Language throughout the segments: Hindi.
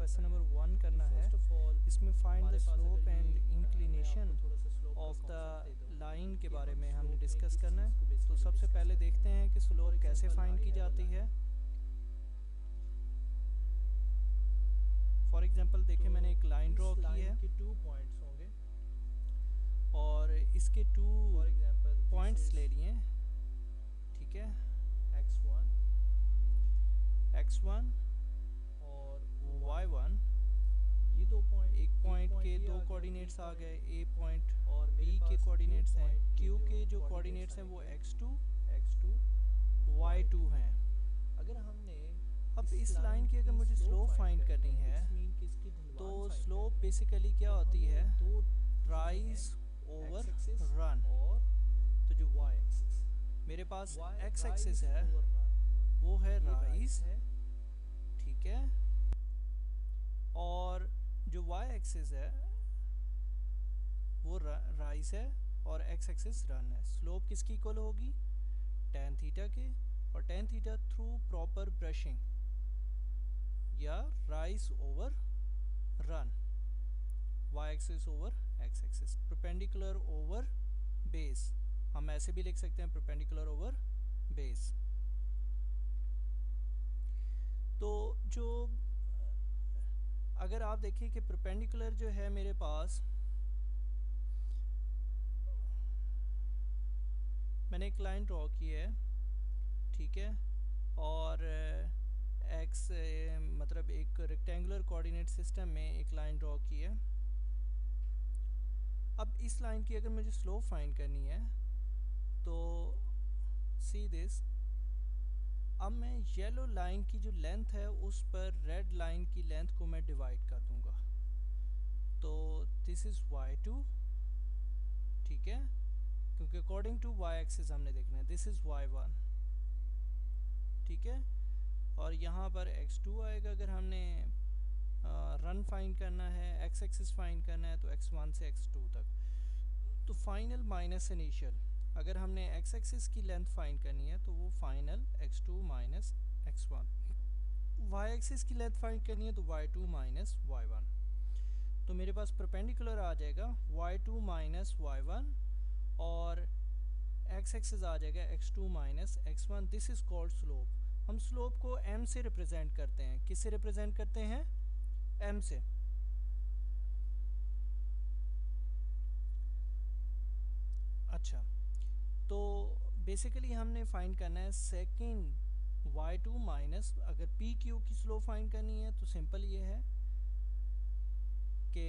क्वेश्चन नंबर 1 करना है। इसमें find the slope and inclination of the line के बारे में हमने डिस्कस करना है। तो सबसे पहले देखते हैं कि स्लोप कैसे फाइंड की जाती है। फॉर एग्जांपल देखिए, मैंने एक लाइन ड्रॉ की है, 2 पॉइंट्स होंगे और इसके 2 फॉर एग्जांपल पॉइंट्स ले लिए, ठीक है, x1 x1 और y1। ये 2 पॉइंट, एक पॉइंट के 2 कोऑर्डिनेट्स आ गए, ए पॉइंट और बी के कोऑर्डिनेट्स हैं, क्यू के जो कोऑर्डिनेट्स कोऑर्डिनेट्स हैं वो आएंगे, x2 x2 y2 हैं। अगर हमने अब इस लाइन की अगर मुझे स्लोप फाइंड करनी है तो स्लोप बेसिकली क्या होती है, राइज ओवर रन। और तो जो y एक्सिस मेरे पास x एक्सिस है वो है राइज, ठीक है, और जो y एक्सिस है वो राइज है और x एक्सिस रन है। स्लोप किसकी इक्वल होगी, tan थीटा के, और tan theta through proper brushing या rise over run, y axis over x axis, perpendicular over base, हम ऐसे भी लिख सकते हैं परपेंडिकुलर ओवर बेस। तो जो अगर आप देखिए कि परपेंडिकुलर जो है मेरे पास, मैंने एक लाइन ड्रॉ की है, ठीक है, और x मतलब एक रेक्टेंगुलर कोऑर्डिनेट सिस्टम में एक लाइन ड्रॉ की है। अब इस लाइन की अगर मुझे स्लोप फाइंड करनी है तो सी दिस, अब मैं येलो लाइन की जो लेंथ है उस पर रेड लाइन की लेंथ को मैं डिवाइड कर दूंगा। तो दिस इज y2, ठीक है, क्योंकि अकॉर्डिंग टू y एक्सिस हमने देखना है। दिस इज y1, ठीक है, और यहाँ पर x2 आएगा अगर हमने रन फाइंड करना है, x एक्सिस फाइंड करना है तो x1 से x2 तक। तो फाइनल माइनस इनिशियल, अगर हमने x एक्सिस की लेंथ फाइंड करनी है तो वो final x2 minus x1, y axis की लेंथ फाइंड करनी है तो y2 माइनस y1। तो मेरे पास परपेंडिकुलर आ जाएगा y2 माइनस y1 और x एक्सिस आ जाएगा x2 minus x1। This is called slope. हम स्लोप को m से रिप्रेजेंट करते हैं। किससे रिप्रेजेंट करते हैं, m से। अच्छा, तो बेसिकली हमने फाइंड करना है सेकंड y2 माइनस, अगर pq की स्लोप फाइंड करनी है तो सिंपल ये है कि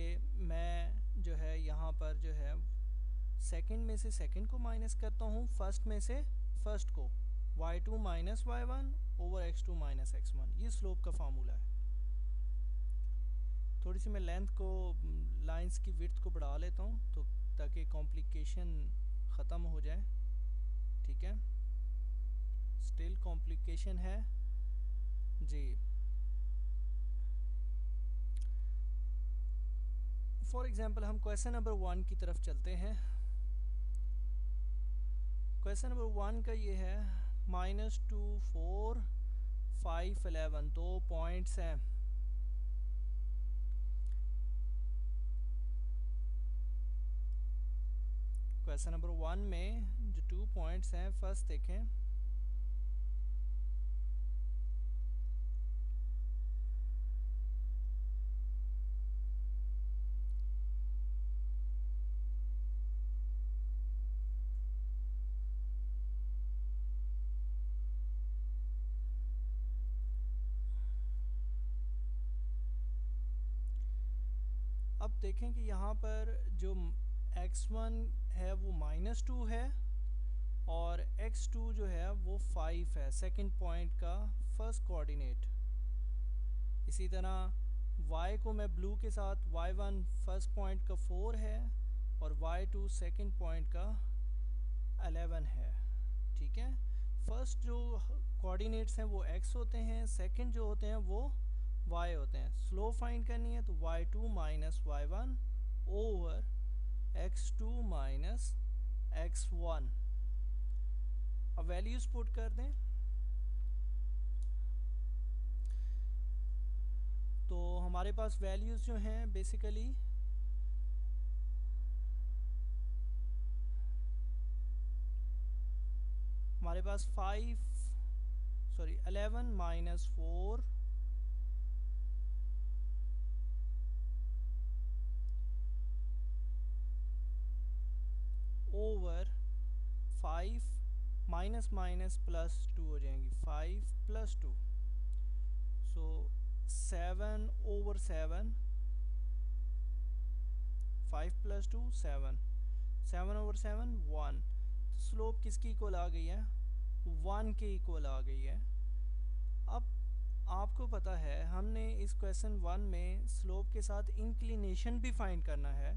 मैं जो है यहाँ पर जो है सेकंड में से सेकंड को माइनस करता हूँ, फर्स्ट में से फर्स्ट को, y2 minus y1 over x2 minus x1। ये स्लोप का फार्मूला है। थोड़ी सी मैं लेंथ को, लाइंस की विड्थ को बढ़ा लेता हूँ तो ताकि कॉम्प्लिकेशन ख़त्म हो जाए, ठीक है, स्टिल कॉम्प्लिकेशन है जी। फॉर एग्जांपल हम क्वेश्चन नंबर 1 की तरफ चलते हैं। क्वेश्चन नंबर 1 का ये है, -2 4 5 11, 2 पॉइंट्स हैं। क्वेश्चन नंबर 1 में जो 2 पॉइंट्स हैं, फर्स्ट देखें, अब देखें कि यहाँ पर जो x1 है वो -2 है और x2 जो है वो 5 है, सेकंड पॉइंट का फर्स्ट कोऑर्डिनेट। इसी तरह y को मैं ब्लू के साथ, y1 फर्स्ट पॉइंट का 4 है और y2 सेकंड पॉइंट का 11 है, ठीक है। फर्स्ट जो कोऑर्डिनेट्स हैं वो x होते हैं, सेकंड जो होते हैं वो y होते हैं। स्लोप फाइंड करनी है तो y2 minus y1 over x2 minus x1। अब वैल्यूज पुट कर दें तो हमारे पास वैल्यूज़ जो हैं बेसिकली हमारे पास 11 minus 4 over 5 minus minus plus 2 हो जाएंगी, 5 प्लस 2, सो 7 ओवर 7, 5 प्लस 2 7, 7 ओवर 7 1। तो स्लोप किसकी इक्वल आ गई है? 1 के इक्वल आ गई है। अब आपको पता है हमने इस क्वेश्चन 1 में स्लोप के साथ इंक्लिनेशन भी फाइंड करना है।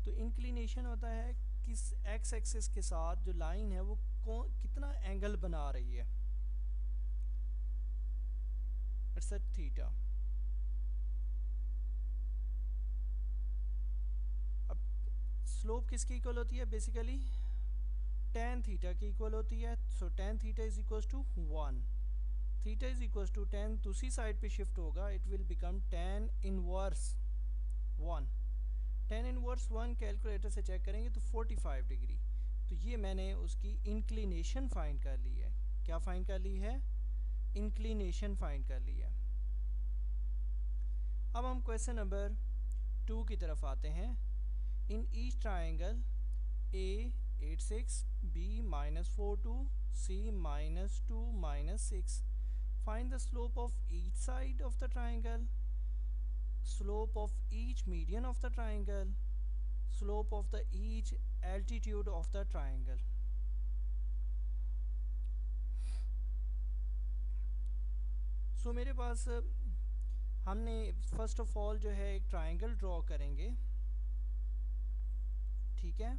तो इंक्लिनेशन होता है किस एक्स एक्सिस के साथ जो लाइन है वो कितना एंगल बना रही है, इट्स अ थीटा। अब स्लोप किसकी इक्वल होती है? बेसिकली tan थीटा की इक्वल होती है। So tan theta is equal to 1, theta is equal to tan दूसरी साइड पे शिफ्ट होगा, it will become tan inverse 1। tan inverse 1 calculator से चेक करेंगे तो 45 डिग्री। तो ये मैंने उसकी इंक्लिनेशन फाइंड कर ली है। क्या फाइंड कर ली है? इंक्लिनेशन फाइंड कर ली है। अब हम क्वेश्चन नंबर 2 की तरफ आते हैं। In each triangle A 8 6, B -4 2, C -2 -6, find the slope of each side of the triangle, slope of each median of the triangle, slope of the each altitude of the triangle। सो मेरे पास हमने फर्स्ट ऑफ ऑल जो है एक ट्राइंगल ड्रॉ करेंगे, ठीक है।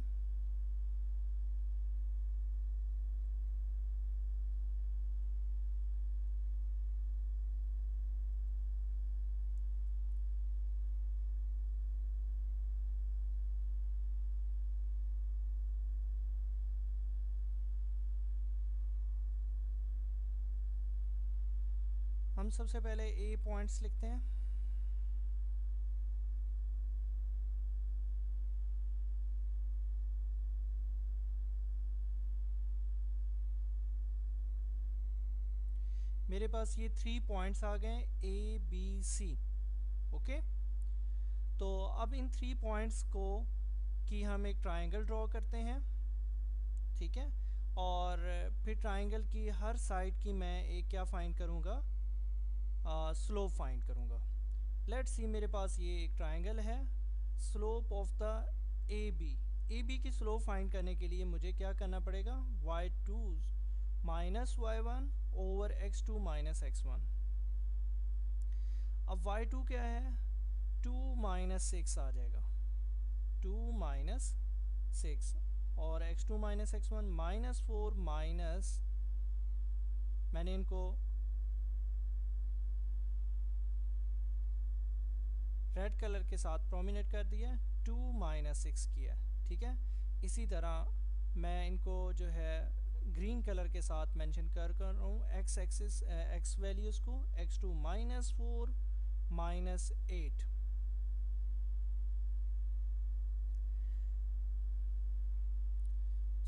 हम सबसे पहले ए पॉइंट्स लिखते हैं। मेरे पास ये 3 पॉइंट्स आ गए A B C, ओके। तो अब इन 3 पॉइंट्स को कि हम एक ट्राइंगल ड्रॉ करते हैं, ठीक है। और फिर ट्राइंगल की हर साइड की मैं एक क्या फाइंड करूँगा? स्लोप फाइंड करूँगा। लेट्स सी मेरे पास ये एक ट्राइंगल है, slope of the A B की स्लोप फाइंड करने के लिए मुझे क्या करना पड़ेगा? y2 minus y1 over x2 minus x1। अब y2 क्या है? 2 माइनस 6 आ जाएगा, 2 माइनस 6, और x2 माइनस x1 -4 माइनस, मैंने इनको रेड कलर के साथ प्रोमिनेट कर दिया, 2 माइनस 6 किया, ठीक है। इसी तरह मैं इनको जो है ग्रीन कलर के साथ मेंशन कर रहा हूँ एक्स एक्सिस एक्स वैल्यूज़ को, x2 -4 -8।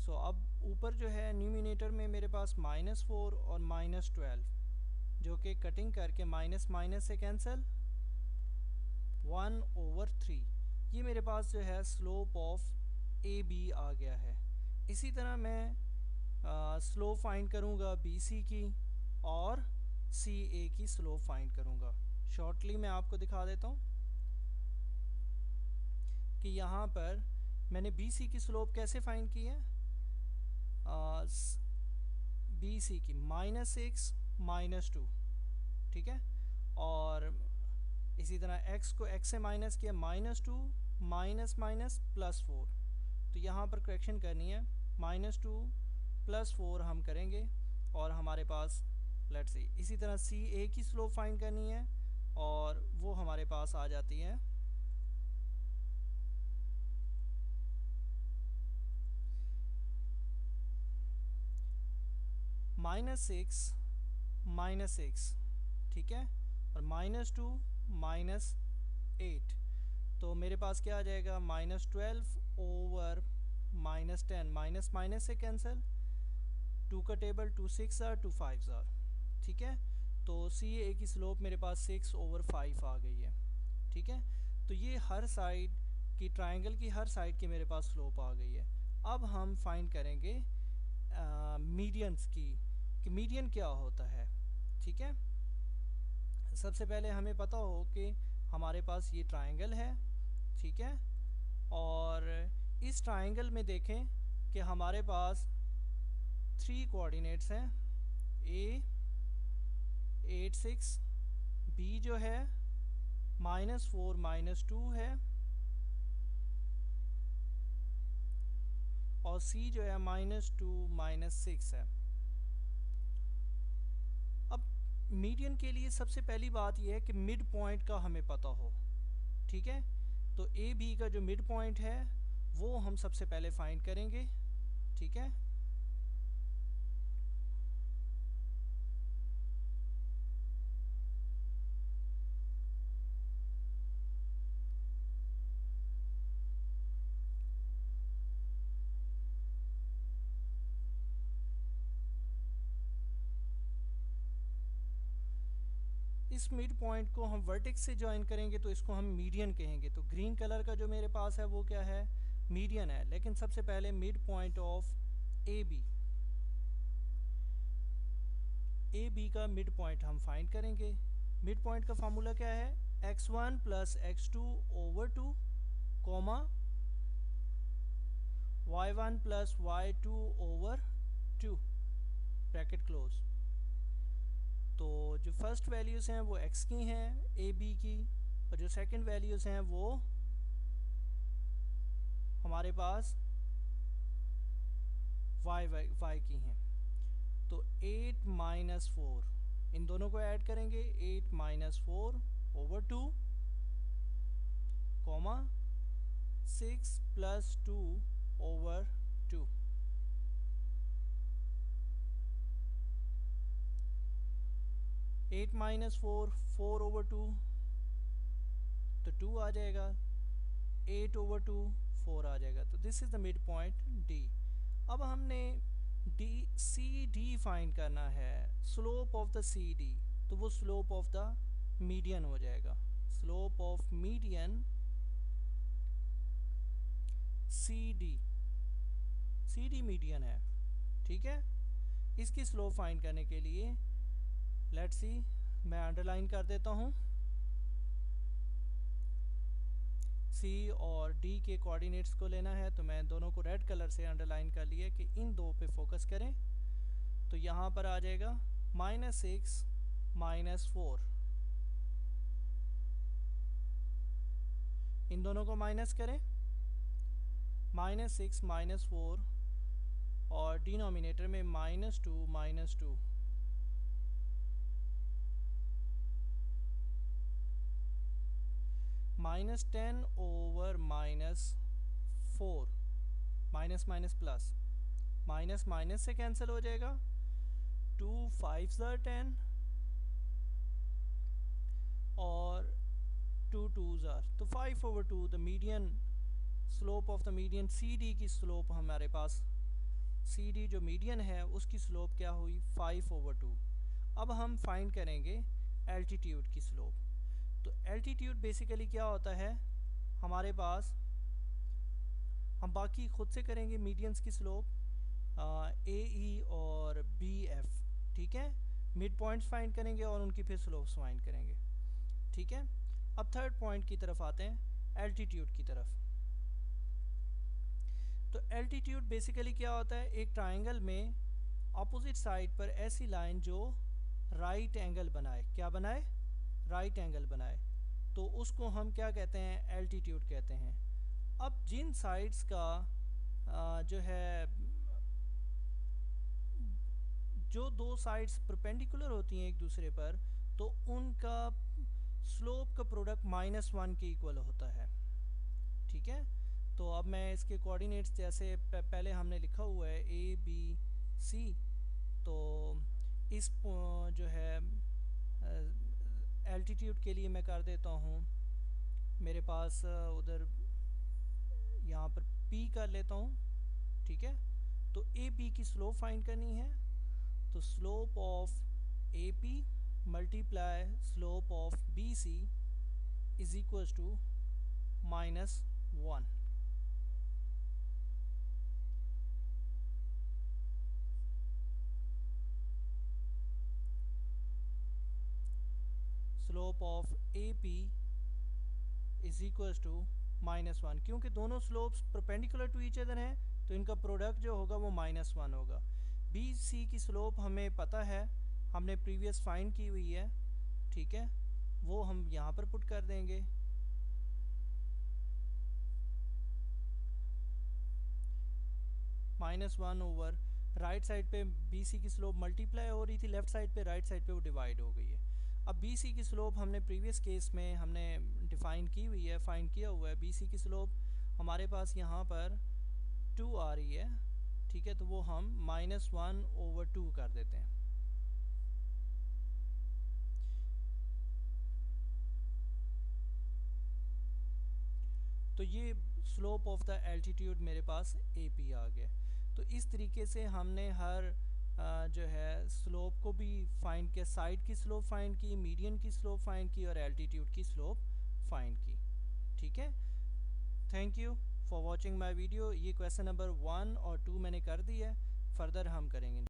सो अब ऊपर जो है न्यूमिनेटर में मेरे पास -4 और -12, जो कि कटिंग करके माइनस माइनस से कैंसिल, 1 ओवर 3। ये मेरे पास जो है स्लोप ऑफ ए बी आ गया है। इसी तरह मैं स्लोप फाइंड करूँगा बी सी की, और सी ए की स्लोप फाइंड करूँगा। शॉर्टली मैं आपको दिखा देता हूँ कि यहाँ पर मैंने बी सी की स्लोप कैसे फाइंड की है। बी सी की -6 -2, ठीक है। और इसी तरह x को x से माइनस किया, -2 माइनस माइनस +4। तो यहाँ पर करेक्शन करनी है, -2 +4 हम करेंगे, और हमारे पास लेट्स सी इसी तरह सी ए की स्लोप फाइंड करनी है, और वो हमारे पास आ जाती है -6 -6, ठीक है। और -2 -8, तो मेरे पास क्या आ जाएगा, -12 ओवर -10, माइनस माइनस से कैंसिल, 2 का टेबल 2 6 आर 2 5 आर, ठीक है। तो सी ए की स्लोप मेरे पास 6/5 आ गई है, ठीक है। तो ये हर साइड की ट्रायंगल की हर साइड की मेरे पास स्लोप आ गई है। अब हम फाइंड करेंगे मीडियंस की, कि मीडियन क्या होता है, ठीक है। सबसे पहले हमें पता हो कि हमारे पास ये ट्रायंगल है, ठीक है, और इस ट्रायंगल में देखें कि हमारे पास 3 कोऑर्डिनेट्स हैं, ए 8 6, बी जो है -4 -2 है, और सी जो है -2 -6 है। अब मीडियन के लिए सबसे पहली बात यह है कि मिड पॉइंट का हमें पता हो, ठीक है। तो ए बी का जो मिड पॉइंट है वो हम सबसे पहले फाइंड करेंगे, ठीक है। इस मिड पॉइंट को हम वर्टेक्स से ज्वाइन करेंगे तो इसको हम मीडियन कहेंगे। तो ग्रीन कलर का जो मेरे पास है वो क्या है, मीडियन है। लेकिन सबसे पहले mid point of A B का मिड पॉइंट हम फाइंड करेंगे। मिड पॉइंट का फार्मूला क्या है, x1 + x2 over 2, comma y1 + y2 over 2, bracket close. तो जो फर्स्ट वैल्यूज़ हैं वो x की हैं ए बी की, और जो सेकंड वैल्यूज़ हैं वो हमारे पास y की हैं। तो 8 - 4, इन दोनों को ऐड करेंगे, 8 - 4 over 2, comma 6 + 2 over 2। Eight minus 4 over 2, तो 2 आ जाएगा, 8 ओवर 2 4 आ जाएगा। तो this is the mid point D. अब हमने सी डी फाइंड करना है, slope of the C D, तो वो स्लोप ऑफ द मीडियन हो जाएगा। Slope of median C D median है, ठीक है। इसकी स्लोप फाइंड करने के लिए लेट्स सी, मैं अंडरलाइन कर देता हूँ। सी और डी के कोऑर्डिनेट्स को लेना है, तो मैं दोनों को रेड कलर से अंडरलाइन कर लिया कि इन दो पे फोकस करें। तो यहाँ पर आ जाएगा -6 -4, इन दोनों को माइनस करें, -6 -4, और डिनोमिनेटर में -2 -2, -10 over -4, minus minus plus, minus minus से कैंसिल हो जाएगा, 2 5 are 10 और 2 2s are, तो 5/2 the median slope of the median C D की स्लोप हमारे पास, सी डी जो मीडियन है उसकी स्लोप क्या हुई, 5/2। अब हम फाइंड करेंगे एल्टीट्यूड की स्लोप। तो एल्टीट्यूड बेसिकली क्या होता है, हमारे पास, हम बाकी खुद से करेंगे मीडियंस की स्लोप, ए ई और बी एफ, ठीक है। मिड पॉइंट्स फाइंड करेंगे और उनकी फिर स्लोप्स फाइंड करेंगे, ठीक है। अब थर्ड पॉइंट की तरफ आते हैं, एल्टीट्यूड की तरफ। तो एल्टीट्यूड बेसिकली क्या होता है, एक ट्राइंगल में अपोजिट साइड पर ऐसी लाइन जो राइट एंगल बनाए, क्या बनाए, राइट एंगल बनाए, तो उसको हम क्या कहते हैं, एल्टीट्यूड कहते हैं। अब जिन साइड्स का जो है, जो दो साइड्स परपेंडिकुलर होती हैं एक दूसरे पर, तो उनका स्लोप का प्रोडक्ट -1 के इक्वल होता है, ठीक है। तो अब मैं इसके कोऑर्डिनेट्स जैसे पहले हमने लिखा हुआ है ए बी सी, तो इस जो है एल्टीट्यूड के लिए मैं कर देता हूँ, मेरे पास उधर यहाँ पर P कर लेता हूँ, ठीक है। तो AP की स्लोप फाइंड करनी है, तो slope of AP multiply slope of BC is equals to -1। Slope of AP is equals to -1, क्योंकि दोनों slopes perpendicular to each other हैं तो इनका प्रोडक्ट जो होगा वो -1 होगा। BC की स्लोप हमें पता है, हमने प्रीवियस फाइंड की हुई है, ठीक है, वो हम यहाँ पर पुट कर देंगे। -1 ओवर राइट साइड पे BC की स्लोप मल्टीप्लाई हो रही थी, लेफ्ट साइड पे राइट साइड पे वो डिवाइड हो गई है। अब BC की स्लोप हमने प्रीवियस केस में हमने डिफाइन की हुई है, फाइंड किया हुआ है। BC की स्लोप हमारे पास यहाँ पर 2 आ रही है, ठीक है, तो वो हम -1 ओवर 2 कर देते हैं। तो ये स्लोप ऑफ द एल्टीट्यूड मेरे पास AP आ गया। तो इस तरीके से हमने हर जो है स्लोप को भी फाइंड किया, साइड की स्लोप फाइंड की, मीडियन की स्लोप फाइंड की और एल्टीट्यूड की स्लोप फाइंड की, ठीक है। Thank you for watching my video. ये क्वेश्चन नंबर 1 और 2 मैंने कर दी है, फर्दर हम करेंगे।